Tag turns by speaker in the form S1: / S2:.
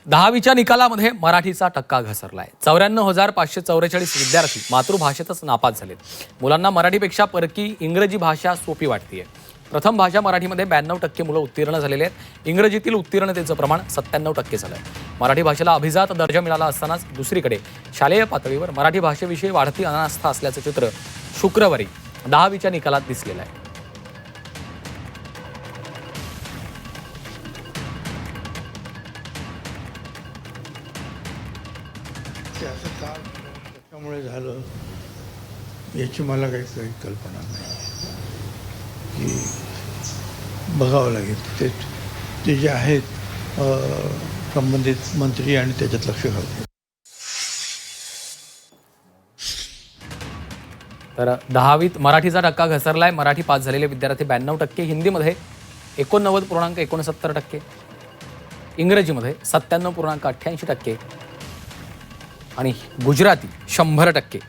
S1: दहावीच्या निकालामध्ये मराठीचा टक्का घसरलाय। 94,544 विद्यार्थी मातृभाषेतच नापास झालेत। मुलांना मराठीपेक्षा परकी इंग्रजी भाषा सोपी वाटतेय। प्रथम भाषा मराठीमध्ये 92% मुलं उत्तीर्ण झालेले आहेत। इंग्रजीतील उत्तीर्णतेचं प्रमाण 97% झालंय। मराठी भाषेला अभिजात दर्जा मिळाला असतानाच दुसरीकडे शालेय पातळीवर मराठी भाषेविषयी वाढती अनास्था असल्याचं चित्र शुक्रवारी 10वीच्या निकालात दिसलेलं आहे।
S2: असं का कशामुळे झालं याची मला काही कल्पना नाही की बघावं लागेल। ते जे आहेत संबंधित मंत्री आणि त्याच्यात लक्ष घालतात।
S1: तर 10वीत मराठीचा टक्का घसरलाय। मराठी पास झालेले विद्यार्थी 92%, हिंदीमध्ये 89.69%, इंग्रजीमध्ये 97.88% आणि गुजराती 100%।